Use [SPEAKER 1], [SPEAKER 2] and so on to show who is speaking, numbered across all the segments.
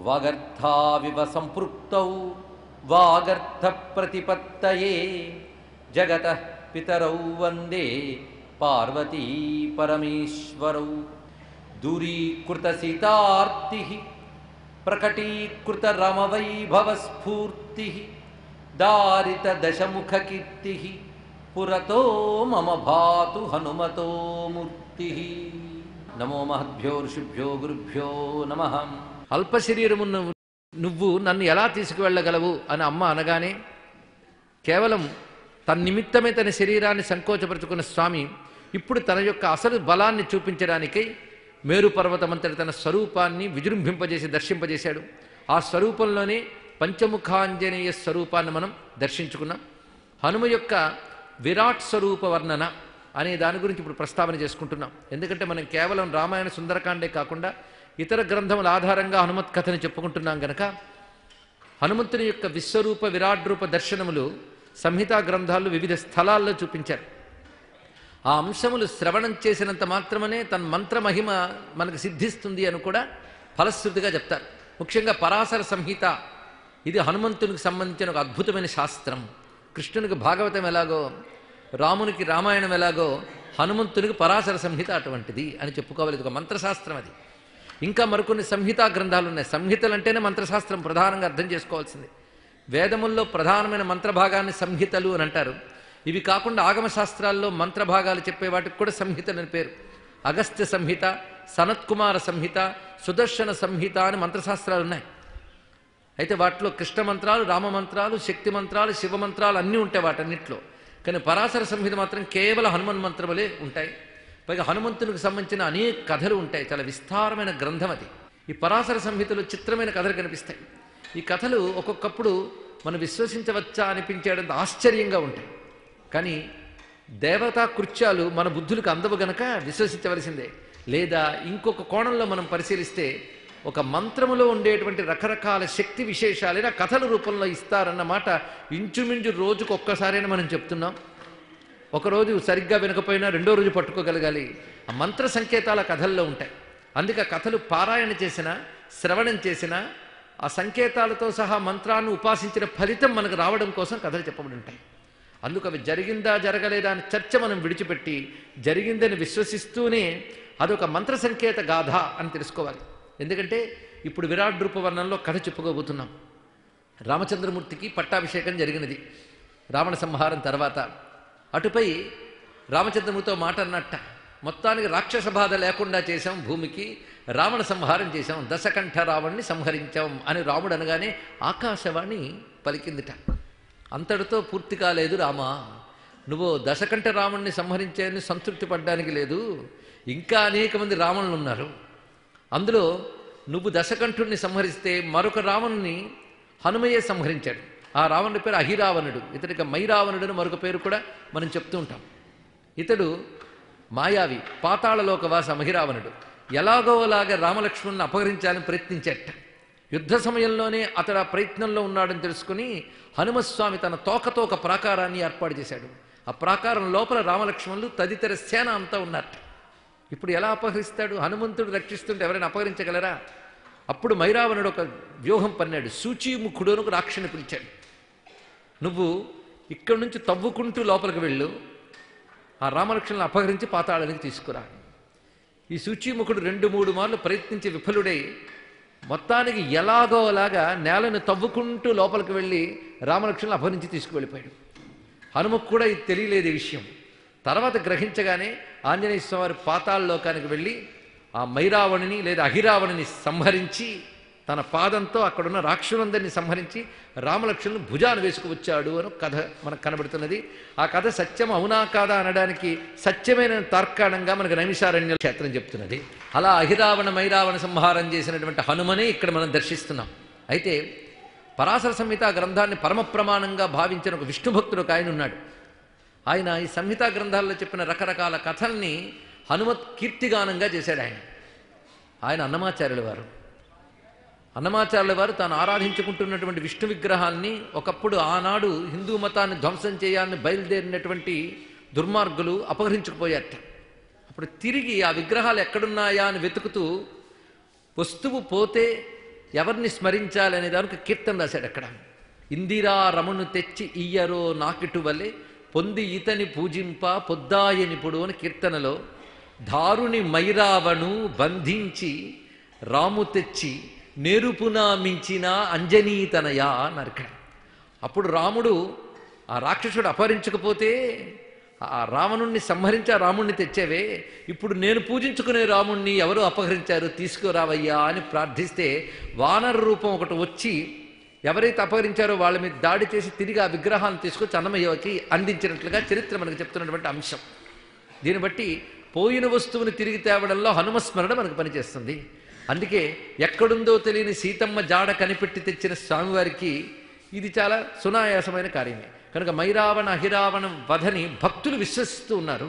[SPEAKER 1] వాగర్థావివ సంపృక్తౌ వాగర్థ ప్రతిపత్తయే జగతః పితరౌ వందే పార్వతీ పరమేశ్వరౌ. దూరీకృత సీతార్తి ప్రకటీకృత రమవైభవస్ఫూర్తి దారిత దశముఖ కీర్తి పురతో మమ భాతు హనుమతో మూర్తి. నమో మహద్భ్యో ఋషిభ్యో గురుభ్యో నమః. అల్ప శరీరమున్న నువ్వు నన్ను ఎలా తీసుకువెళ్ళగలవు అని అమ్మ అనగానే కేవలం తన నిమిత్తమే తన శరీరాన్ని సంకోచపరుచుకున్న స్వామి ఇప్పుడు తన యొక్క అసలు బలాన్ని చూపించడానికై మేరు పర్వతమంతటి తన స్వరూపాన్ని విజృంభింపజేసి దర్శింపజేశాడు. ఆ స్వరూపంలోనే పంచముఖాంజనేయ స్వరూపాన్ని మనం దర్శించుకున్నాం. హనుమ యొక్క విరాట్ స్వరూప వర్ణన అనే దాని గురించి ఇప్పుడు ప్రస్తావన చేసుకుంటున్నాం. ఎందుకంటే మనం కేవలం రామాయణ సుందరకాండే కాకుండా ఇతర గ్రంథముల ఆధారంగా హనుమత్ కథని చెప్పుకుంటున్నాం గనక హనుమంతుని యొక్క విశ్వరూప విరాట్ రూప దర్శనములు సంహితా గ్రంథాల్లో వివిధ స్థలాల్లో చూపించారు. ఆ అంశములు శ్రవణం చేసినంత మాత్రమే తన మంత్రమహిమ మనకు సిద్ధిస్తుంది అని కూడా ఫలశ్రుతిగా చెప్తారు. ముఖ్యంగా పరాశర సంహిత ఇది హనుమంతునికి సంబంధించిన ఒక అద్భుతమైన శాస్త్రం. కృష్ణునికి భాగవతం ఎలాగో, రామునికి రామాయణం ఎలాగో, హనుమంతునికి పరాశర సంహిత అటువంటిది అని చెప్పుకోవాలి. ఇది ఒక మంత్రశాస్త్రం. అది ఇంకా మరికొన్ని సంహితా గ్రంథాలు ఉన్నాయి. సంహితలు అంటేనే మంత్రశాస్త్రం ప్రధానంగా అర్థం చేసుకోవాల్సింది. వేదముల్లో ప్రధానమైన మంత్రభాగాన్ని సంహితలు అని అంటారు. ఇవి కాకుండా ఆగమశాస్త్రాల్లో మంత్రభాగాలు చెప్పే వాటికి కూడా సంహితలు అని పేరు. అగస్త్య సంహిత, సనత్కుమార సంహిత, సుదర్శన సంహిత అని మంత్రశాస్త్రాలు ఉన్నాయి. అయితే వాటిలో కృష్ణ మంత్రాలు, రామ మంత్రాలు, శక్తి మంత్రాలు, శివ మంత్రాలు అన్నీ ఉంటాయి వాటన్నిటిలో. కానీ పరాశర సంహిత మాత్రం కేవలం హనుమన్ మంత్రములే ఉంటాయి. పైగా హనుమంతునికి సంబంధించిన అనేక కథలు ఉంటాయి. చాలా విస్తారమైన గ్రంథం అది. ఈ పరాశర సంహితలో చిత్రమైన కథలు కనిపిస్తాయి. ఈ కథలు ఒక్కొక్కప్పుడు మనం విశ్వసించవచ్చా అనిపించేటంత ఆశ్చర్యంగా ఉంటాయి. కానీ దేవతా కృత్యాలు మన బుద్ధులకు అందవు గనక విశ్వసించవలసిందే. లేదా ఇంకొక కోణంలో మనం పరిశీలిస్తే ఒక మంత్రములో ఉండేటువంటి రకరకాల శక్తి విశేషాలైన కథల రూపంలో ఇస్తారన్నమాట ఇంచుమించు రోజుకు ఒక్కసారైనా మనం చెప్తున్నాం. ఒకరోజు సరిగ్గా వినకపోయినా రెండో రోజు పట్టుకోగలగాలి. ఆ మంత్ర సంకేతాల కథల్లో ఉంటాయి. అందుకే కథలు పారాయణ చేసినా, శ్రవణం చేసినా ఆ సంకేతాలతో సహా మంత్రాన్ని ఉపాసించిన ఫలితం మనకు రావడం కోసం కథలు చెప్పబడి ఉంటాయి. అందుకు అవి జరిగిందా జరగలేదా అని చర్చ మనం విడిచిపెట్టి జరిగిందని విశ్వసిస్తూనే అదొక మంత్ర సంకేత గాథ అని తెలుసుకోవాలి. ఎందుకంటే ఇప్పుడు విరాట్ రూప వర్ణంలో కథ చెప్పుకోబోతున్నాం. రామచంద్రమూర్తికి పట్టాభిషేకం జరిగినది రావణ సంహారం తర్వాత. అటుపై రామచంద్రమూర్తితో మాట అన్నట్ట, మొత్తానికి రాక్షస బాధ లేకుండా చేశాం, భూమికి రావణ సంహారం చేశాం, దశకంఠ రావణ్ణి సంహరించాం అని రాముడు అనగానే ఆకాశవాణి పలికిందిట. అంతటితో పూర్తి కాలేదు రామా, నువ్వు దశకంఠ రావణ్ణి సంహరించాయని సంతృప్తి పడ్డానికి లేదు, ఇంకా అనేక మంది రావణులు ఉన్నారు. అందులో నువ్వు దశకంఠుడిని సంహరిస్తే మరొక రావణుని హనుమయ్యే సంహరించాడు. ఆ రావణుడి పేరు అహిరావణుడు. ఇతడికి మైరావణుడు అని మరొక పేరు కూడా మనం చెప్తూ ఉంటాం. ఇతడు మాయావి, పాతాళలోకవాస మహిరావణుడు. ఎలాగోలాగా రామలక్ష్మణుని అపహరించాలని ప్రయత్నించేట. యుద్ధ సమయంలోనే అతడు ఆ ప్రయత్నంలో ఉన్నాడని తెలుసుకుని హనుమస్వామి తన తోకతో ఒక ప్రాకారాన్ని ఏర్పాటు చేశాడు. ఆ ప్రాకారం లోపల రామలక్ష్మణులు తదితర సేన అంతా ఉన్నట్ట. ఇప్పుడు ఎలా అపహరిస్తాడు? హనుమంతుడు రక్షిస్తుంటే ఎవరైనా అపహరించగలరా? అప్పుడు మైరావణుడు ఒక వ్యూహం పన్నాడు. సూచీముఖుడు అని ఒక రాక్షని పిలిచాడు. నువ్వు ఇక్కడి నుంచి తవ్వుకుంటూ లోపలికి వెళ్ళు, ఆ రామలక్ష్మణులను అపహరించి పాతాళానికి తీసుకురా. ఈ సూచీముఖుడు 2-3 మార్లు ప్రయత్నించి విఫలుడై మొత్తానికి ఎలాగోలాగా నేలను తవ్వుకుంటూ లోపలికి వెళ్ళి రామలక్ష్మణులను అపహరించి తీసుకువెళ్ళిపోయాడు. హనుమకు కూడా ఇది తెలియలేదు ఈ విషయం. తర్వాత గ్రహించగానే ఆంజనేయ స్వామి పాతాళలోకానికి వెళ్ళి ఆ మైరావణుని లేదా అహిరావణుని సంహరించి తన పాదంతో అక్కడున్న రాక్షసులందరినీ సంహరించి రామలక్ష్మణులను భుజాన్ని వేసుకువచ్చాడు అని కథ మనకు కనబడుతున్నది. ఆ కథ సత్యం అవునా కాదా అనడానికి సత్యమైన తార్కాణంగా మనకు నైమిషారణ్య క్షేత్రం చెప్తున్నది. అలా అహిరావణ మైరావణ సంహారం చేసినటువంటి హనుమనే ఇక్కడ మనం దర్శిస్తున్నాం. అయితే పరాశర సంహిత గ్రంథాన్ని పరమ ప్రమాణంగా భావించిన ఒక విష్ణు భక్తుడు ఒక ఆయన ఉన్నాడు. ఆయన ఈ సంహితా గ్రంథాల్లో చెప్పిన రకరకాల కథల్ని హనుమత్ కీర్తిగానంగా చేశాడు. ఆయన అన్నమాచార్యుల వారు. అన్నమాచార్యుల వారు తాను ఆరాధించుకుంటున్నటువంటి విష్ణు విగ్రహాల్ని ఒకప్పుడు ఆనాడు హిందూ మతాన్ని ధ్వంసం చేయాలని బయలుదేరినటువంటి దుర్మార్గులు అపహరించుకుపోయారట. అప్పుడు తిరిగి ఆ విగ్రహాలు ఎక్కడున్నాయా అని వెతుకుతూ వస్తువు పోతే ఎవరిని స్మరించాలి అనే దానికి కీర్తన రాశాడు అక్కడ. ఇందిరా రమణు తెచ్చి ఇయ్యరో నాకిటు వలె పొంది ఇతని పూజింప పొద్దాయనిపుడు అని కీర్తనలో దారుని మైరావణు బంధించి రాము తెచ్చి నేరుపునా మించిన అంజనీతనయా అన్నారు ఇక్కడ. అప్పుడు రాముడు ఆ రాక్షసుడు అపహరించకపోతే ఆ రావణుణ్ణి సంహరించి ఆ రాముణ్ణి తెచ్చేవే, ఇప్పుడు నేను పూజించుకునే రాముణ్ణి ఎవరు అపహరించారు, తీసుకురావయ్యా అని ప్రార్థిస్తే వానర రూపం ఒకటి వచ్చి ఎవరైతే అపహరించారో వాళ్ళ మీద దాడి చేసి తిరిగి ఆ విగ్రహాన్ని తీసుకొచ్చి అన్నమయ్యకి అందించినట్లుగా చరిత్ర మనకు చెప్తున్నటువంటి అంశం. దీన్ని బట్టి పోయిన వస్తువుని తిరిగి తేవడంలో హనుమస్మరణ మనకు పనిచేస్తుంది. అందుకే ఎక్కడుందో తెలియని సీతమ్మ జాడ కనిపెట్టి తెచ్చిన స్వామివారికి ఇది చాలా సునాయాసమైన కార్యమే. కనుక మైరావణ అహిరావణ వధని భక్తులు విశ్వసిస్తూ ఉన్నారు.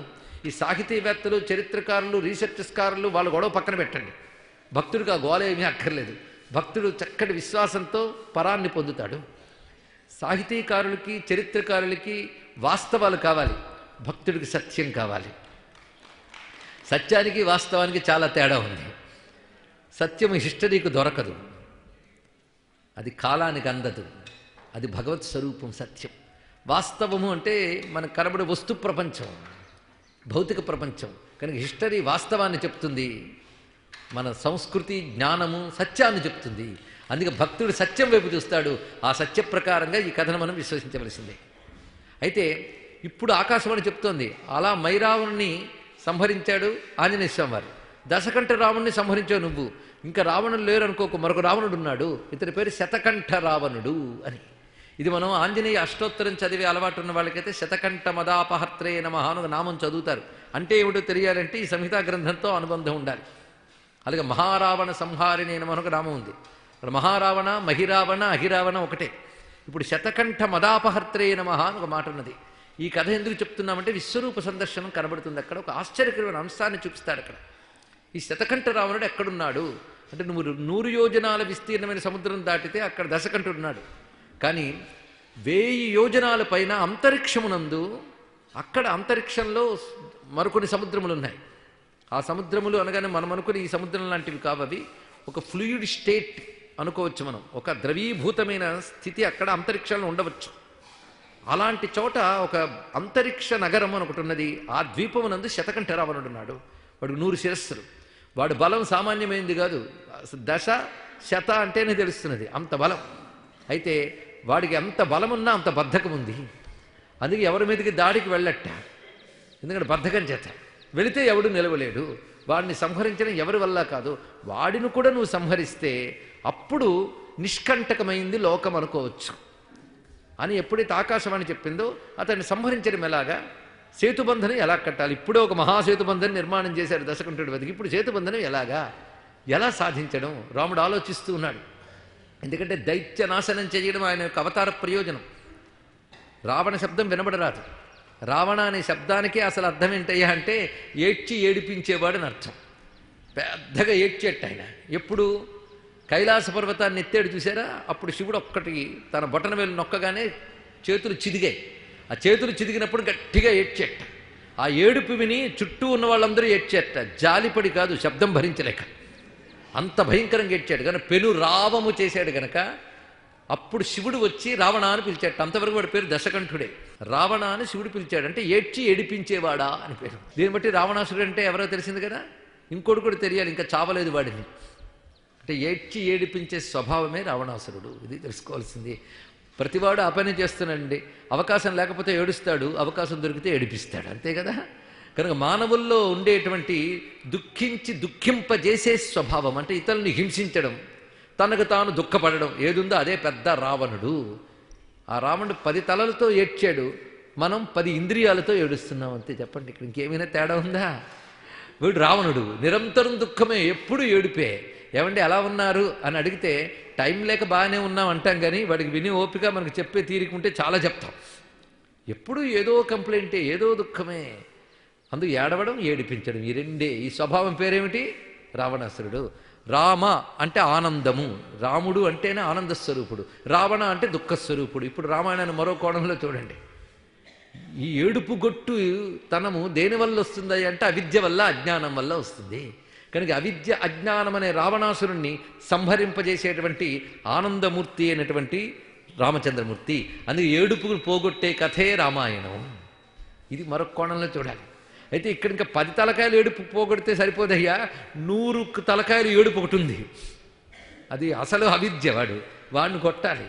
[SPEAKER 1] ఈ సాహితీవేత్తలు, చరిత్రకారులు, రీసెర్చర్స్కారులు వాళ్ళు గొడవ పక్కన పెట్టండి. భక్తుడికి ఆ గోళ ఏమీ అక్కర్లేదు. భక్తుడు చక్కటి విశ్వాసంతో పరాన్ని పొందుతాడు. సాహితీకారులకి, చరిత్రకారులకి వాస్తవాలు కావాలి, భక్తుడికి సత్యం కావాలి. సత్యానికి వాస్తవానికి చాలా తేడా ఉంది. సత్యం హిస్టరీకి దొరకదు, అది కాలానికి అందదు, అది భగవత్ స్వరూపం సత్యం. వాస్తవము అంటే మనకు కనబడే వస్తు ప్రపంచం, భౌతిక ప్రపంచం. కనుక హిస్టరీ వాస్తవాన్ని చెప్తుంది, మన సంస్కృతి జ్ఞానము సత్యాన్ని చెప్తుంది. అందుకే భక్తుడు సత్యం వైపు చూస్తాడు. ఆ సత్య ప్రకారంగా ఈ కథను మనం విశ్వసించవలసిందే. అయితే ఇప్పుడు ఆకాశవాణి చెప్తోంది, అలా మైరావణుని సంహరించాడు ఆంజనేయ స్వామి వారు, దశకంఠ రావణుని సంహరించావు నువ్వు, ఇంకా రావణుడు లేరు అనుకోకు, మరొక రావణుడు ఉన్నాడు, ఇతని పేరు శతకంఠ రావణుడు అని. ఇది మనం ఆంజనేయ అష్టోత్తరం చదివే అలవాటు ఉన్న వాళ్ళకైతే శతకంఠ మదాపహర్త్రే నమః అని నామం చదువుతారు. అంటే ఏమిటో తెలియాలంటే ఈ సంహితా గ్రంథంతో అనుబంధం ఉండాలి. అలాగే మహారావణ సంహారిణి నమః ఒక నామం ఉంది. మహారావణ, మహిరావణ, అహిరావణ ఒకటే. ఇప్పుడు శతకంఠ మదాపహర్త్రే నమః అని ఒక మాట ఉన్నది. ఈ కథ ఎందుకు చెప్తున్నామంటే విశ్వరూప సందర్శనం కనబడుతుంది. అక్కడ ఒక ఆశ్చర్యకరమైన అంశాన్ని చూపిస్తాడు. అక్కడ ఈ శతకంఠ రావణుడు ఎక్కడున్నాడు అంటే, నువ్వు 100 యోజనాల విస్తీర్ణమైన సముద్రం దాటితే అక్కడ దశకంఠుడు ఉన్నాడు. కానీ 1000 యోజనాల పైన అంతరిక్షమునందు, అక్కడ అంతరిక్షంలో మరికొన్ని సముద్రములు ఉన్నాయి. ఆ సముద్రములు అనగానే మనం అనుకుని ఈ సముద్రం లాంటివి కావవి, ఒక ఫ్లూయిడ్ స్టేట్ అనుకోవచ్చు మనం. ఒక ద్రవీభూతమైన స్థితి అక్కడ అంతరిక్షంలో ఉండవచ్చు. అలాంటి చోట ఒక అంతరిక్ష నగరం అని ఒకటి ఉన్నది. ఆ ద్వీపమునందు శతకంఠ రావణుడు ఉన్నాడు. వాడు 100 శిరస్సులు. వాడు బలం సామాన్యమైనది కాదు. దశ శత అంటేనే తెలుస్తున్నది అంత బలం. అయితే వాడికి ఎంత బలమున్నా అంత బద్ధకం ఉంది. అందుకే ఎవరి మీదకి దాడికి వెళ్ళట, ఎందుకంటే బద్ధకం చేత. వెళితే ఎవడు నిలవలేడు. వాడిని సంహరించడం ఎవరి వల్ల కాదు. వాడిని కూడా నువ్వు సంహరిస్తే అప్పుడు నిష్కంటకమైంది లోకం అనుకోవచ్చు అని ఎప్పుడైతే ఆకాశవాణి చెప్పిందో, అతన్ని సంహరించడం ఎలాగా, సేతుబంధనం ఎలా కట్టాలి. ఇప్పుడే ఒక మహాసేతుబంధనం నిర్మాణం చేశారు దశకంఠుడి వద్దకు. ఇప్పుడు సేతుబంధనం ఎలాగా, ఎలా సాధించడం రాముడు ఆలోచిస్తూ ఉన్నాడు. ఎందుకంటే దైత్య నాశనం చేయడం ఆయన యొక్క అవతార ప్రయోజనం. రావణ శబ్దం వినబడరాదు. రావణ అనే శబ్దానికే అసలు అర్థం ఏంటయ్యా అంటే ఏడ్చి ఏడిపించేవాడని అర్థం. పెద్దగా ఏడ్చేట ఆయన. ఎప్పుడు కైలాస పర్వతాన్ని ఎత్తాడు చూసారా, అప్పుడు శివుడు ఒక్కటి తన బొటన వేలు నొక్కగానే చేతులు చిదిగాయి. ఆ చేతులు చిదిగినప్పుడు గట్టిగా ఏడ్చేట. ఆ ఏడుపు విని చుట్టూ ఉన్న వాళ్ళందరూ ఏడ్చేట. జాలిపడి కాదు, శబ్దం భరించలేక అంత భయంకరంగా ఏడ్చాడు. కానీ పెను రావము చేశాడు గనక అప్పుడు శివుడు వచ్చి రావణ అని పిలిచాడు. అంతవరకు వాడి పేరు దశకంఠుడే. రావణ అని శివుడు పిలిచాడు అంటే ఏడ్చి ఏడిపించేవాడా అని పేరు. దీన్ని బట్టి రావణాసురుడు అంటే ఎవరో తెలిసింది కదా. ఇంకోటి కూడా తెలియాలి, ఇంకా చావలేదు వాడిని. అంటే ఏడ్చి ఏడిపించే స్వభావమే రావణాసురుడు. ఇది తెలుసుకోవాల్సింది. ప్రతివాడు ఆ పని చేస్తున్నాడండి. అవకాశం లేకపోతే ఏడుస్తాడు, అవకాశం దొరికితే ఏడిపిస్తాడు, అంతే కదా. కనుక మానవుల్లో ఉండేటువంటి దుఃఖించి దుఃఖింపజేసే స్వభావం అంటే ఇతరుల్ని హింసించడం, తనకు తాను దుఃఖపడడం ఏదుందో అదే పెద్ద రావణుడు. ఆ రావణుడు 10 తలలతో ఏడ్చాడు, మనం 10 ఇంద్రియాలతో ఏడుస్తున్నాం, అంతే. చెప్పండి, ఇక్కడ ఇంకేమైనా తేడా ఉందా? వీడు రావణుడు నిరంతరం దుఃఖమే, ఎప్పుడు ఏడుపే. ఏమండి ఎలా ఉన్నారు అని అడిగితే టైం లేక బాగానే ఉన్నాం అంటాం, కానీ వాడికి విని ఓపిక మనకు చెప్పే తీరికుంటే చాలా చెప్తాం. ఎప్పుడు ఏదో కంప్లైంటే, ఏదో దుఃఖమే. అందుకు ఏడవడం, ఏడిపించడం, ఈ రెండే. ఈ స్వభావం పేరేమిటి? రావణాసురుడు. రామ అంటే ఆనందము, రాముడు అంటేనే ఆనందస్వరూపుడు. రావణ అంటే దుఃఖస్వరూపుడు. ఇప్పుడు రామాయణాన్ని మరో కోణంలో చూడండి. ఈ ఏడుపు గొట్టు తనము దేనివల్ల వస్తుంది అంటే అవిద్య వల్ల, అజ్ఞానం వల్ల వస్తుంది. కనుక అవిద్య అజ్ఞానం అనే రావణాసురుణ్ణి సంహరింపజేసేటువంటి ఆనందమూర్తి అయినటువంటి రామచంద్రమూర్తి. అందుకే ఏడుపును పోగొట్టే కథే రామాయణం. ఇది మరొక కోణంలో చూడాలి. అయితే ఇక్కడ ఇంకా 10 తలకాయలు ఏడుపు పోగొడితే సరిపోదయ్యా, 100 తలకాయలు ఏడుపు ఒకటి ఉంది. అది అసలు అవిద్య. వాడిని కొట్టాలి.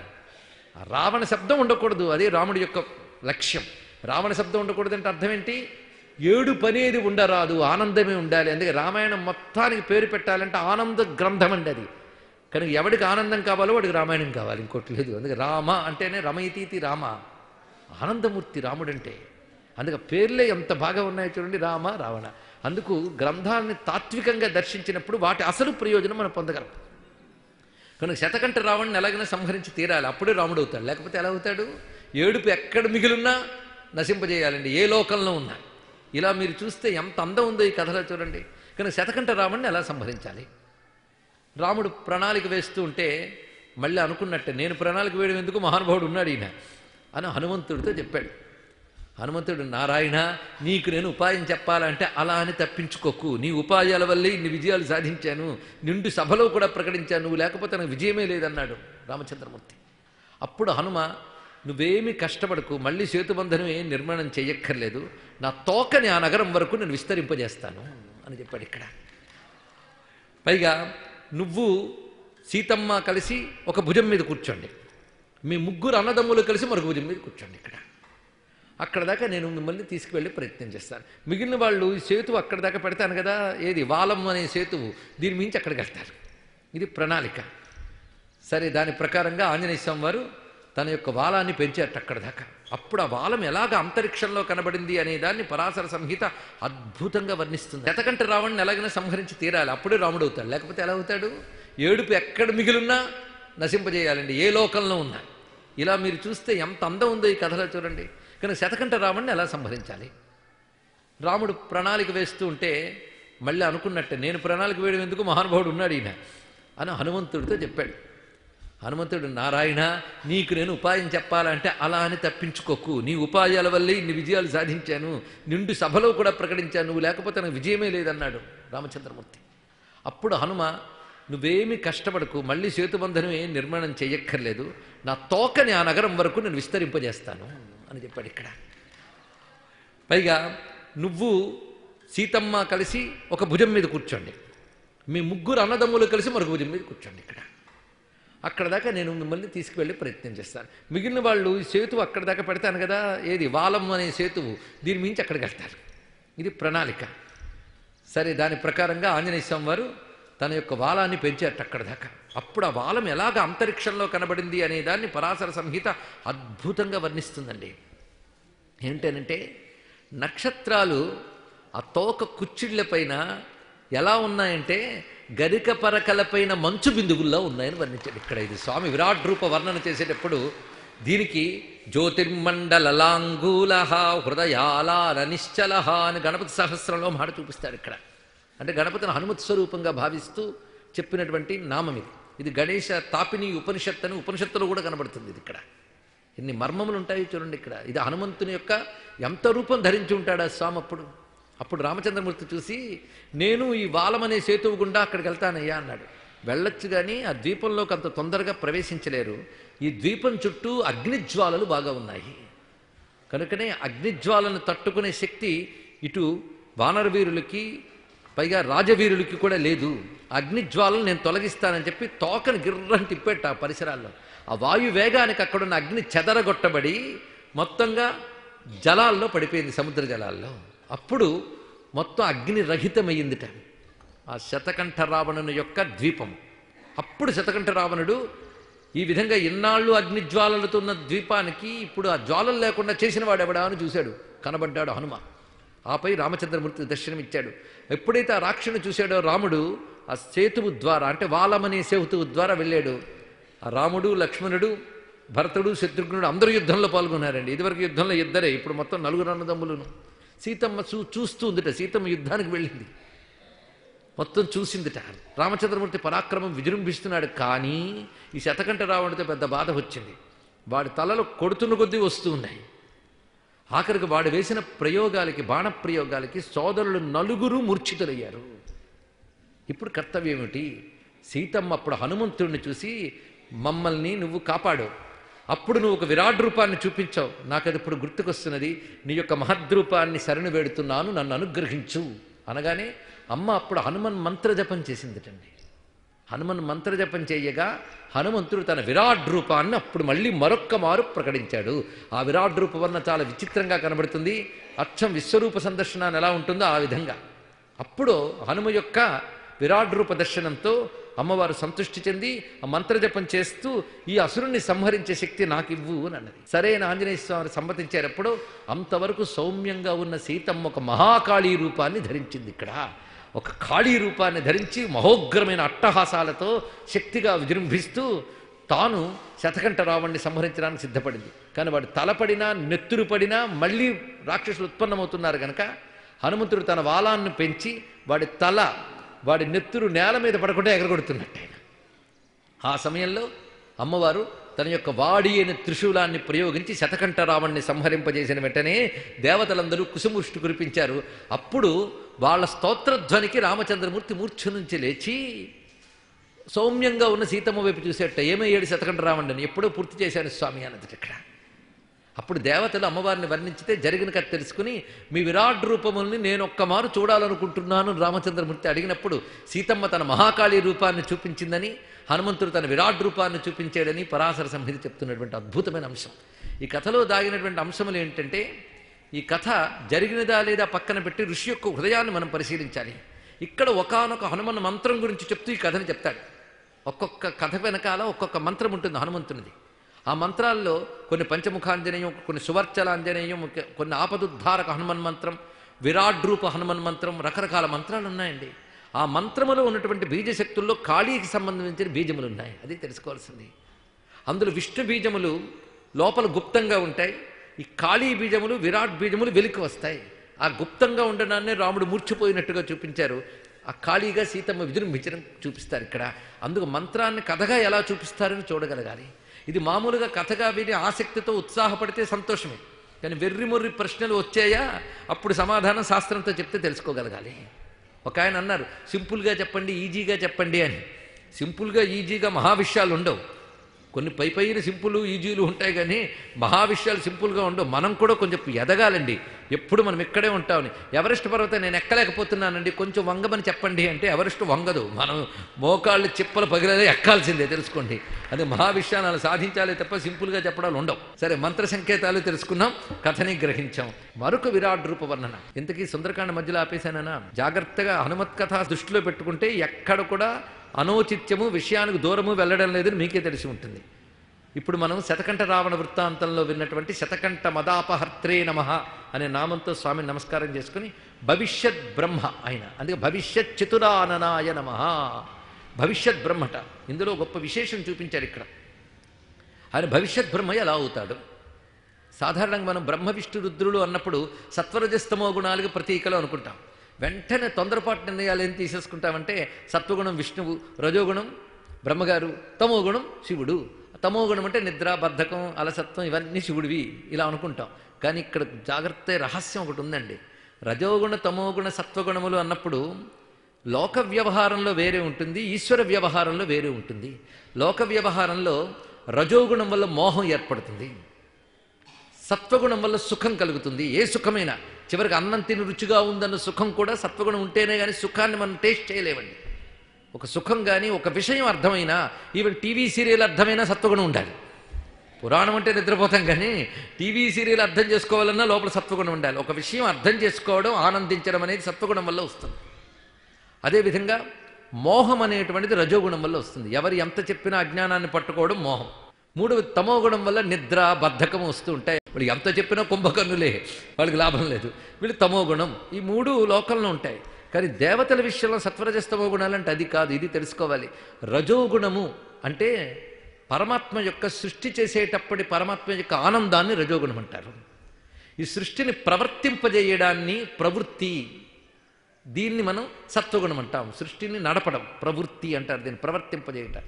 [SPEAKER 1] రావణ శబ్దం ఉండకూడదు. అదే రాముడి యొక్క లక్ష్యం. రావణ శబ్దం ఉండకూడదు అంటే అర్థం ఏంటి? ఏడుపు అనేది ఉండరాదు, ఆనందమే ఉండాలి. అందుకే రామాయణం మొత్తానికి పేరు పెట్టాలంటే ఆనంద గ్రంథం అండి అది. కనుక ఎవడికి ఆనందం కావాలో వాడికి రామాయణం కావాలి, ఇంకోటి లేదు. అందుకే రామ అంటేనే రమయితీతి రామ, ఆనందమూర్తి రాముడంటే. అందుకే పేర్లే ఎంత బాగా ఉన్నాయో చూడండి, రామ రావణ. అందుకు గ్రంథాలని తాత్వికంగా దర్శించినప్పుడు వాటి అసలు ప్రయోజనం మనం పొందగలం. కనుక శతకంఠ రావణ్ణి ఎలాగైనా సంహరించి తీరాలి, అప్పుడే రాముడు అవుతాడు. లేకపోతే ఎలా అవుతాడు? ఏడుపు ఎక్కడ మిగిలిన్నా నశింపజేయాలండి, ఏ లోకంలో ఉన్నా. ఇలా మీరు చూస్తే ఎంత అందం ఉందో ఈ కథలో చూడండి. కనుక శతకంఠ రావణ్ణి ఎలా సంహరించాలి? రాముడు ప్రణాళిక వేస్తూ ఉంటే మళ్ళీ అనుకున్నట్టే, నేను ప్రణాళిక వేయడం ఎందుకు, మహానుభావుడు ఉన్నాడు ఈయన అని హనుమంతుడితో చెప్పాడు. హనుమంతుడు, నారాయణ నీకు నేను ఉపాయం చెప్పాలంటే అలా అని తప్పించుకోకు, నీ ఉపాయాల వల్లే ఇన్ని విజయాలు సాధించాను, నిండు సభలో కూడా ప్రకటించాను, నువ్వు లేకపోతే నాకు విజయమే లేదన్నాడు రామచంద్రమూర్తి. అప్పుడు హనుమ, నువ్వేమీ కష్టపడకు, మళ్ళీ సేతుబంధనం ఏం నిర్మాణం చెయ్యక్కర్లేదు, నా తోకని ఆ నగరం వరకు నేను విస్తరింపజేస్తాను అని చెప్పాడు. ఇక్కడ పైగా నువ్వు సీతమ్మ కలిసి ఒక భుజం మీద కూర్చోండి, మీ ముగ్గురు అన్నదమ్ములు కలిసి మరొక భుజం మీద కూర్చోండి. అక్కడ దాకా నేను మిమ్మల్ని తీసుకువెళ్ళి ప్రయత్నం చేస్తాను. మిగిలిన వాళ్ళు సేతువు అక్కడ దాకా పెడతాను కదా, ఏది వాలం అనే సేతువు, దీని మించి అక్కడికి వెళ్తారు. ఇది ప్రణాళిక. సరే, దాని ప్రకారంగా ఆంజనేయ స్వామి వారు తన యొక్క వాలాన్ని పెంచారట అక్కడ దాకా. అప్పుడు ఆ వాలం ఎలాగ అంతరిక్షంలో కనబడింది అనే దాన్ని పరాశర సంహిత అద్భుతంగా వర్ణిస్తుంది. శతకంఠ రావణ్ణి ఎలాగైనా సంహరించి తీరాలి, అప్పుడే రాముడు అవుతాడు. లేకపోతే ఎలా అవుతాడు? ఏడుపు ఎక్కడ మిగిలిన్నా నశింపజేయాలండి, ఏ లోకంలో ఉన్నా. ఇలా మీరు చూస్తే ఎంత అందం ఉందో ఈ కథలో చూడండి. కనుక శతకంఠ రావణ్ణి ఎలా సంహరించాలి? రాముడు ప్రణాళిక వేస్తూ ఉంటే మళ్ళీ అనుకున్నట్టే, నేను ప్రణాళిక వేయడం ఎందుకు, మహానుభావుడు ఉన్నాడు ఈయన అని హనుమంతుడితో చెప్పాడు. హనుమంతుడు, నారాయణ నీకు నేను ఉపాయం చెప్పాలంటే అలా అని తప్పించుకోకు, నీ ఉపాయాల వల్లే ఇన్ని విజయాలు సాధించాను, నిండు సభలో కూడా ప్రకటించాను, నువ్వు లేకపోతే నాకు విజయమే లేదన్నాడు రామచంద్రమూర్తి. అప్పుడు హనుమ, నువ్వేమీ కష్టపడకు, మళ్ళీ సేతుబంధనం ఏం నిర్మాణం చెయ్యక్కర్లేదు, నా తోకని ఆ నగరం వరకు నేను విస్తరింపజేస్తాను అని చెప్పాడు. ఇక్కడ పైగా నువ్వు సీతమ్మ కలిసి ఒక భుజం మీద కూర్చోండి, మీ ముగ్గురు అన్నదమ్ములు కలిసి మరొక భుజం మీద కూర్చోండి. అక్కడ దాకా నేను మిమ్మల్ని తీసుకువెళ్ళి ప్రయత్నం చేస్తాను. మిగిలిన వాళ్ళు సేతువు అక్కడ దాకా పెడతాను కదా, ఏది వాలం అనే సేతువు, దీని మించి అక్కడికి వెళ్తారు. ఇది ప్రణాళిక. సరే, దాని ప్రకారంగా ఆంజనేయ స్వామి వారు తన యొక్క వాలాన్ని పెంచారట అక్కడ దాకా. అప్పుడు ఆ వాలం ఎలాగ అంతరిక్షంలో కనబడింది అనే దాన్ని పరాశర సంహిత అద్భుతంగా వర్ణిస్తుందండి. ఏంటనంటే, నక్షత్రాలు ఆ తోక కుచ్చిళ్లపైన ఎలా ఉన్నాయంటే గరిక పరకలపైన మంచు బిందువుల్లో ఉన్నాయని వర్ణించాడు. ఇక్కడ ఇది స్వామి విరాట్ రూప వర్ణన చేసేటప్పుడు దీనికి జ్యోతిర్మండలలాంగూల హృదయాలార నిశ్చల అని గణపతి సహస్రంలో మాట చూపిస్తాడు. ఇక్కడ అంటే గణపతిని హనుమత్ స్వరూపంగా భావిస్తూ చెప్పినటువంటి నామం ఇది. ఇది గణేశ తాపిని ఉపనిషత్తు అని ఉపనిషత్తులో కూడా కనబడుతుంది. ఇది ఇక్కడ ఎన్ని మర్మములు ఉంటాయి చూడండి. ఇక్కడ ఇది హనుమంతుని యొక్క ఎంత రూపం ధరించి ఉంటాడు ఆ స్వామి. అప్పుడు రామచంద్రమూర్తి చూసి, నేను ఈ వాలమనే సేతువు గుండా అక్కడికి వెళ్తానయ్యా అన్నాడు. వెళ్ళొచ్చు కానీ ఆ ద్వీపంలోకి అంత తొందరగా ప్రవేశించలేరు. ఈ ద్వీపం చుట్టూ అగ్నిజ్వాలలు బాగా ఉన్నాయి. కనుకనే అగ్నిజ్వాలను తట్టుకునే శక్తి ఇటు వానరవీరులకి పైగా రాజవీరులకి కూడా లేదు. అగ్నిజ్వాలను నేను తొలగిస్తానని చెప్పి తోకను గిర్రని తిప్పేట ఆ పరిసరాల్లో. ఆ వాయు వేగానికి అక్కడున్న అగ్ని చెదరగొట్టబడి మొత్తంగా జలాల్లో పడిపోయింది, సముద్ర జలాల్లో. అప్పుడు మొత్తం అగ్ని రహితమయ్యిందిట ఆ శతకంఠ రావణుని యొక్క ద్వీపం. అప్పుడు శతకంఠ రావణుడు ఈ విధంగా ఇన్నాళ్ళు అగ్నిజ్వాలలతో ఉన్న ద్వీపానికి ఇప్పుడు ఆ జ్వాలలు లేకుండా చేసిన వాడెవడా అని చూశాడు, కనబడ్డాడు హనుమ. ఆపై రామచంద్రమూర్తి దర్శనమిచ్చాడు. ఎప్పుడైతే ఆ రాక్షను చూశాడో రాముడు ఆ సేతువు ద్వారా, అంటే వాలమనే సేతువు ద్వారా వెళ్ళాడు. ఆ రాముడు, లక్ష్మణుడు, భరతుడు, శత్రుఘ్నుడు అందరూ యుద్ధంలో పాల్గొన్నారండి. ఇదివరకు యుద్ధంలో ఇద్దరే, ఇప్పుడు మొత్తం 4 అన్నదమ్ములను. సీతమ్మ చూస్తూ ఉందిట. సీతమ్మ యుద్ధానికి వెళ్ళింది, మొత్తం చూసిందిట. రామచంద్రమూర్తి పరాక్రమం విజృంభిస్తున్నాడు. కానీ ఈ శతకంఠ రావణుడితో పెద్ద బాధ వచ్చింది. వాడి తలలో కొడుతున్న కొద్దీ వస్తూ ఉన్నాయి. ఆఖరికి వాడు వేసిన ప్రయోగాలకి, బాణప్రయోగాలకి సోదరులు 4 మూర్ఛితులయ్యారు. ఇప్పుడు కర్తవ్యం ఏమిటి? సీతమ్మ అప్పుడు హనుమంతుడిని చూసి మమ్మల్ని నువ్వు కాపాడు, అప్పుడు నువ్వు ఒక విరాట్ రూపాన్ని చూపించావు, నాకు అది ఇప్పుడు గుర్తుకొస్తున్నది, నీ యొక్క మహద్రూపాన్ని శరణు వేడుతున్నాను, నన్ను అనుగ్రహించు అనగానే అమ్మ అప్పుడు హనుమన్ మంత్రజపం చేసిందటండి. హనుమన్ మంత్రజపం చేయగా హనుమంతుడు తన విరాట్ రూపాన్ని అప్పుడు మళ్ళీ మరొక్క మారు ప్రకటించాడు. ఆ విరాట్ రూప వర్ణ చాలా విచిత్రంగా కనబడుతుంది. అచ్చం విశ్వరూప సందర్శనాన్ని ఎలా ఉంటుందో ఆ విధంగా. అప్పుడు హనుమ యొక్క విరాట్ రూప దర్శనంతో అమ్మవారు సంతృష్టి చెంది ఆ మంత్రజపం చేస్తూ ఈ అసురుణ్ణి సంహరించే శక్తి నాకు ఇవ్వు అని అన్నది. సరైన ఆంజనేయ స్వామిని సమ్మతించేటప్పుడు అంతవరకు సౌమ్యంగా ఉన్న సీతమ్మ ఒక మహాకాళీ రూపాన్ని ధరించింది. ఇక్కడ ఒక కాళీ రూపాన్ని ధరించి మహోగ్రమైన అట్టహాసాలతో శక్తిగా విజృంభిస్తూ తాను శతకంఠ రావణ్ణి సంహరించడానికి సిద్ధపడింది. కానీ వాడు తలపడినా నెత్తురు పడినా మళ్ళీ రాక్షసులు ఉత్పన్నమవుతున్నారు కనుక హనుమంతుడు తన వాలాన్ని పెంచి వాడి తల వాడి నెత్తురు నేల మీద పడకుండా ఎగరగొడుతున్నట్టు ఆయన. ఆ సమయంలో అమ్మవారు తన యొక్క వాడి అయిన త్రిశూలాన్ని ప్రయోగించి శతకంఠ రావణ్ణి సంహరింపజేసిన వెంటనే దేవతలందరూ కుసుముష్టి కురిపించారు. అప్పుడు వాళ్ళ స్తోత్రధ్వనికి రామచంద్రమూర్తి మూర్ఛ నుంచి లేచి సౌమ్యంగా ఉన్న సీతమ్మ వైపు చూసేట, ఏమయ్యాడు శతకంఠ రావణ్ణి, ఎప్పుడో పూర్తి చేశాను స్వామి అన్నది ఇక్కడ. అప్పుడు దేవతలు అమ్మవారిని వర్ణించితే జరిగిన కథ తెలుసుకుని మీ విరాట్ రూపముల్ని నేను ఒక్కమారు చూడాలనుకుంటున్నాను రామచంద్రమూర్తి అడిగినప్పుడు సీతమ్మ తన మహాకాళీ రూపాన్ని చూపించిందని, హనుమంతుడు తన విరాట్ రూపాన్ని చూపించాడని పరాశర సంహిత చెప్తున్నటువంటి అద్భుతమైన అంశం. ఈ కథలో దాగినటువంటి అంశములు ఏంటంటే, ఈ కథ జరిగినదా లేదా పక్కన పెట్టి ఋషి యొక్క హృదయాన్ని మనం పరిశీలించాలి. ఇక్కడ ఒకానొక హనుమన్ మంత్రం గురించి చెప్తూ ఈ కథని చెప్తాడు. ఒక్కొక్క కథ వెనకాల ఒక్కొక్క మంత్రం ఉంటుంది హనుమంతునిది. ఆ మంత్రాల్లో కొన్ని పంచముఖాంజనేయం, కొన్ని సువర్చలాంజనేయం, కొన్ని ఆపదుద్ధారక హనుమన్ మంత్రం, విరాట్ రూప హనుమన్ మంత్రం, రకరకాల మంత్రాలు ఉన్నాయండి. ఆ మంత్రములో ఉన్నటువంటి బీజశక్తుల్లో కాళీకి సంబంధించిన బీజములు ఉన్నాయి. అది తెలుసుకోవాల్సింది. అందులో విష్ణు బీజములు లోపల గుప్తంగా ఉంటాయి. ఈ కాళీ బీజములు విరాట్ బీజములు వెలికి వస్తాయి. ఆ గుప్తంగా ఉండడాన్నే రాముడు మూర్చిపోయినట్టుగా చూపించారు. ఆ కాళీగా సీతమ్మ విజృంభించడం చూపిస్తారు ఇక్కడ. అందుకు మంత్రాన్ని కథగా ఎలా చూపిస్తారని చూడగలగాలి. ఇది మామూలుగా కథగా విని ఆసక్తితో ఉత్సాహపడితే సంతోషమే. కానీ వెర్రిమొర్రి ప్రశ్నలు వచ్చాయా అప్పుడు సమాధానం శాస్త్రంతో చెప్తే తెలుసుకోగలగాలి. ఒక ఆయన అన్నారు, సింపుల్గా చెప్పండి, ఈజీగా చెప్పండి అని. సింపుల్గా ఈజీగా మహావిషయాలు ఉండవు. కొన్ని పైన సింపుల్ ఈజీలు ఉంటాయి, కానీ మహావిషయాలు సింపుల్గా ఉండవు. మనం కూడా కొంచెం ఎదగాలండి. ఎప్పుడు మనం ఇక్కడే ఉంటామని. ఎవరెస్ట్ పర్వతం నేను ఎక్కలేకపోతున్నానండి, కొంచెం వంగమని చెప్పండి అంటే ఎవరెస్ట్ వంగదు. మనం మోకాళ్ళు చిప్పలు పగిలేదే ఎక్కాల్సిందే, తెలుసుకోండి. అది మహావిషయాలు సాధించాలి తప్ప సింపుల్గా చెప్పడాలు ఉండవు. సరే, మంత్ర సంకేతాలు తెలుసుకున్నాం, కథని గ్రహించాం. మరొక విరాట్ రూప వర్ణన. ఇంతకీ సుందరకాండ మధ్యలో ఆపేశానన్నా. జాగ్రత్తగా హనుమత్ కథ దృష్టిలో పెట్టుకుంటే ఎక్కడ కూడా అనౌచిత్యము, విషయానికి దూరము వెళ్ళడం లేదని మీకే తెలిసి ఉంటుంది. ఇప్పుడు మనం శతకంఠ రావణ వృత్తాంతంలో విన్నటువంటి శతకంఠ మదాపహర్త్రే నమః అనే నామంతో స్వామిని నమస్కారం చేసుకుని భవిష్యత్ బ్రహ్మ ఆయన, అందుకే భవిష్యత్ చతురాననాయ నమః. భవిష్యత్ బ్రహ్మట. ఇందులో గొప్ప విశేషం చూపించారు ఇక్కడ. ఆయన భవిష్యత్ బ్రహ్మ ఎలా అవుతాడు? సాధారణంగా మనం బ్రహ్మ విష్ణు రుద్రులు అన్నప్పుడు సత్వరజస్తమో గుణాలకు ప్రతీకలు అనుకుంటాం. వెంటనే తొందరపాటు నిర్ణయాలు ఏం తీసేసుకుంటామంటే సత్వగుణం విష్ణువు, రజోగుణం బ్రహ్మగారు, తమోగుణం శివుడు. తమోగుణం అంటే నిద్ర, బద్ధకం, అలసత్వం, ఇవన్నీ శివుడివి ఇలా అనుకుంటాం. కానీ ఇక్కడ జాగ్రత్త రహస్యం ఒకటి ఉందండి. రజోగుణ, తమోగుణ, సత్వగుణములు అన్నప్పుడు లోక వ్యవహారంలో వేరే ఉంటుంది, ఈశ్వర వ్యవహారంలో వేరే ఉంటుంది. లోక వ్యవహారంలో రజోగుణం వల్ల మోహం ఏర్పడుతుంది, సత్వగుణం వల్ల సుఖం కలుగుతుంది. ఏ సుఖమైనా చివరికి అన్నం తిని రుచిగా ఉందన్న సుఖం కూడా సత్వగుణం ఉంటేనే కానీ సుఖాన్ని మనం టేస్ట్ చేయలేమండి. ఒక సుఖం కానీ ఒక విషయం అర్థమైనా, ఈవెన్ టీవీ సీరియల్ అర్థమైనా సత్వగుణం ఉండాలి. పురాణం అంటే నిద్రపోతాం, కానీ టీవీ సీరియల్ అర్థం చేసుకోవాలన్నా లోపల సత్వగుణం ఉండాలి. ఒక విషయం అర్థం చేసుకోవడం, ఆనందించడం అనేది సత్వగుణం వల్ల వస్తుంది. అదేవిధంగా మోహం అనేటువంటిది రజోగుణం వల్ల వస్తుంది. ఎవరు ఎంత చెప్పినా అజ్ఞానాన్ని పట్టుకోవడం మోహం. మూడవ తమోగుణం వల్ల నిద్ర, బద్ధకం వస్తూ ఉంటాయి. వాళ్ళు ఎంత చెప్పినా కుంభకర్ణులే, వాళ్ళకి లాభం లేదు. వీళ్ళు తమోగుణం. ఈ మూడు లోకంలో ఉంటాయి. కానీ దేవతల విషయంలో సత్వరజస్తమో గుణాలు అంటే అది కాదు. ఇది తెలుసుకోవాలి. రజోగుణము అంటే పరమాత్మ యొక్క సృష్టి చేసేటప్పటి పరమాత్మ యొక్క ఆనందాన్ని రజోగుణం అంటారు. ఈ సృష్టిని ప్రవర్తింపజేయడాన్ని ప్రవృత్తి,
[SPEAKER 2] దీన్ని మనం సత్వగుణం అంటాం. సృష్టిని నడపడం, ప్రవృత్తి అంటారు, దీన్ని ప్రవర్తింపజేయట.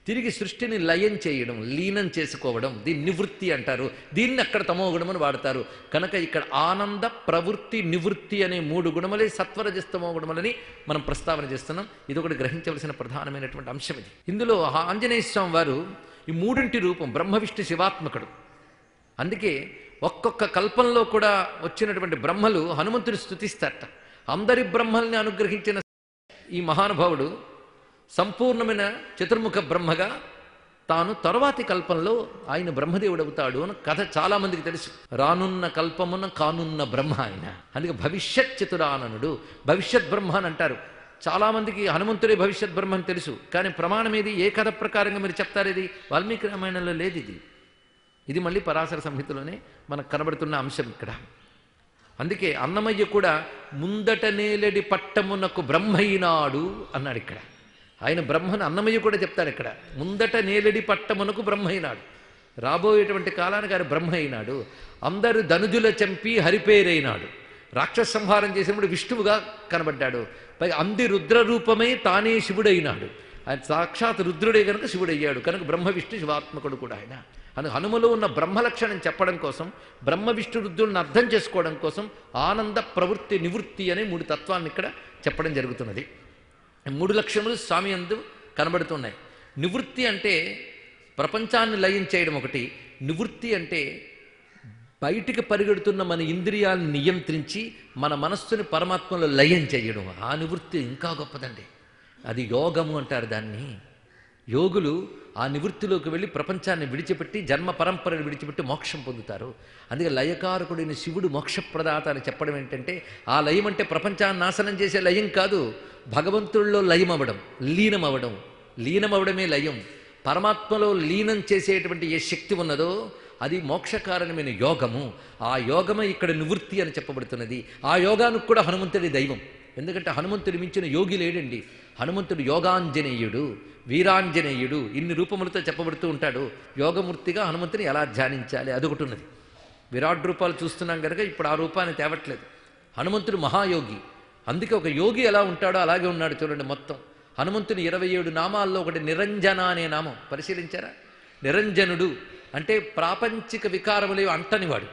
[SPEAKER 2] తిరిగి సృష్టిని లయం చేయడం, లీనం చేసుకోవడం, దీన్ని నివృత్తి అంటారు. దీన్ని అక్కడ తమోగుణం అని వాడతారు. కనుక ఇక్కడ ఆనంద, ప్రవృత్తి, నివృత్తి అనే 3 గుణములే సత్వరజస్తమో గుణములని మనం ప్రస్తావన చేస్తున్నాం. ఇది ఒకటి గ్రహించవలసిన ప్రధానమైనటువంటి అంశం. ఇది ఇందులో ఆంజనేయ స్వామి వారు ఈ 3 రూపం బ్రహ్మ విష్ణు శివాత్మకుడు. అందుకే ఒక్కొక్క కల్పంలో కూడా వచ్చినటువంటి బ్రహ్మలు హనుమంతుని స్తుతిస్తారట. అందరి బ్రహ్మల్ని అనుగ్రహించిన ఈ మహానుభావుడు సంపూర్ణమైన చతుర్ముఖ బ్రహ్మగా తాను తరువాతి కల్పంలో ఆయన బ్రహ్మదేవుడు అవుతాడు అని కథ చాలామందికి తెలుసు. రానున్న కల్పమున కానున్న బ్రహ్మ ఆయన. అందుకే భవిష్యత్ చతురాననుడు, భవిష్యత్ బ్రహ్మ అని అంటారు. చాలామందికి హనుమంతుడే భవిష్యత్ బ్రహ్మ అని తెలుసు. కానీ ప్రమాణం ఏది, ఏ కథ ప్రకారంగా మీరు చెప్తారు? ఇది వాల్మీకి రామాయణంలో లేదు. ఇది మళ్ళీ పరాశర సంహితలోనే మనకు కనబడుతున్న అంశం ఇక్కడ. అందుకే అన్నమయ్య కూడా ముందట నేలడి పట్టమునకు బ్రహ్మైనాడు అన్నాడు ఇక్కడ. ఆయన బ్రహ్మను అన్నమయ్య కూడా చెప్తాడు ఇక్కడ. ముందట నేలడి పట్టమునకు బ్రహ్మైనాడు, రాబోయేటువంటి కాలానికి ఆయన బ్రహ్మ అయినాడు. అందరు ధనుజుల చంపి హరిపేరైనాడు. రాక్షస సంహారం చేసినప్పుడు విష్ణువుగా కనబడ్డాడు. పైగా అంది రుద్ర రూపమై తానే శివుడైనాడు. ఆయన సాక్షాత్ రుద్రుడే కనుక శివుడయ్యాడు. కనుక బ్రహ్మ విష్ణు శివాత్మకుడు కూడా ఆయన. హనుమలో ఉన్న బ్రహ్మలక్షణం చెప్పడం కోసం, బ్రహ్మ విష్ణు రుద్రులను అర్థం చేసుకోవడం కోసం ఆనంద, ప్రవృత్తి, నివృత్తి అనే 3 తత్వాన్ని ఇక్కడ చెప్పడం జరుగుతున్నది. 3 లక్షణములు స్వామి యందు కనబడుతున్నాయి. నివృత్తి అంటే ప్రపంచాన్ని లయం చేయడం ఒకటి. నివృత్తి అంటే బయటికి పరిగెడుతున్న మన ఇంద్రియాలను నియంత్రించి మన మనస్సుని పరమాత్మలో లయం చేయడం. ఆ నివృత్తి ఇంకా గొప్పదండి. అది యోగము అంటారు దాన్ని. యోగులు ఆ నివృత్తిలోకి వెళ్ళి ప్రపంచాన్ని విడిచిపెట్టి, జన్మ పరంపరను విడిచిపెట్టి మోక్షం పొందుతారు. అందుకే లయకారకుడైన శివుడు మోక్షప్రదాత అని చెప్పడం ఏంటంటే, ఆ లయం అంటే ప్రపంచాన్ని నాశనం చేసే లయం కాదు, భగవంతుల్లో లయమవడం, లీనమవడం. లీనమవడమే లయం. పరమాత్మలో లీనం చేసేటువంటి ఏ శక్తి ఉన్నదో అది మోక్షకారణమైన యోగము. ఆ యోగమే ఇక్కడ నివృత్తి అని చెప్పబడుతున్నది. ఆ యోగానికి కూడా హనుమంతుడి దైవం. ఎందుకంటే హనుమంతుడి మించిన యోగి లేడండి. హనుమంతుడు యోగాంజనేయుడు, వీరాంజనేయుడు, ఇన్ని రూపములతో చెప్పబడుతూ ఉంటాడు. యోగమూర్తిగా హనుమంతుని ఎలా ధ్యానించాలి అదొకటి ఉన్నది. విరాట్ రూపాలు చూస్తున్నాం కనుక ఇప్పుడు ఆ రూపాన్ని తేవట్లేదు. హనుమంతుడు మహాయోగి. అందుకే ఒక యోగి ఎలా ఉంటాడో అలాగే ఉన్నాడు. చూడండి, మొత్తం హనుమంతుని 27 నామాల్లో ఒకటి నిరంజన అనే నామం పరిశీలించారా? నిరంజనుడు అంటే ప్రాపంచిక వికారములేవి అంటనివాడు.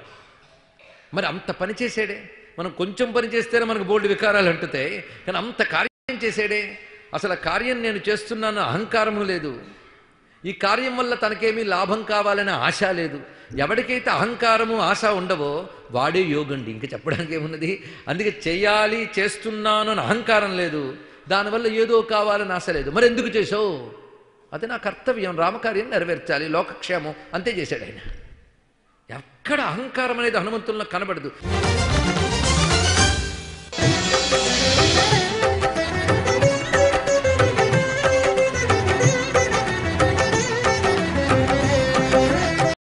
[SPEAKER 2] మరి అంత పని చేసాడే. మనం కొంచెం పని చేస్తేనే మనకు బోల్డ్ వికారాలు అంటుతాయి. కానీ అంత కార్యం చేసాడే. అసలు ఆ కార్యం నేను చేస్తున్నాను అహంకారము లేదు. ఈ కార్యం వల్ల తనకేమీ లాభం కావాలనే ఆశ లేదు. ఎవరికైతే అహంకారము ఆశ ఉండవో వాడే యోగండి. ఇంకా చెప్పడానికి ఏమున్నది? అందుకే చేయాలి, చేస్తున్నాను అని అహంకారం లేదు, దానివల్ల ఏదో కావాలని ఆశ లేదు. మరి ఎందుకు చేసావు? అది నా కర్తవ్యం, రామకార్యం నెరవేర్చాలి, లోకక్షేమం, అంతే చేశాడు ఆయన. ఎక్కడ అహంకారం అనేది హనుమంతుల్లో కనబడదు.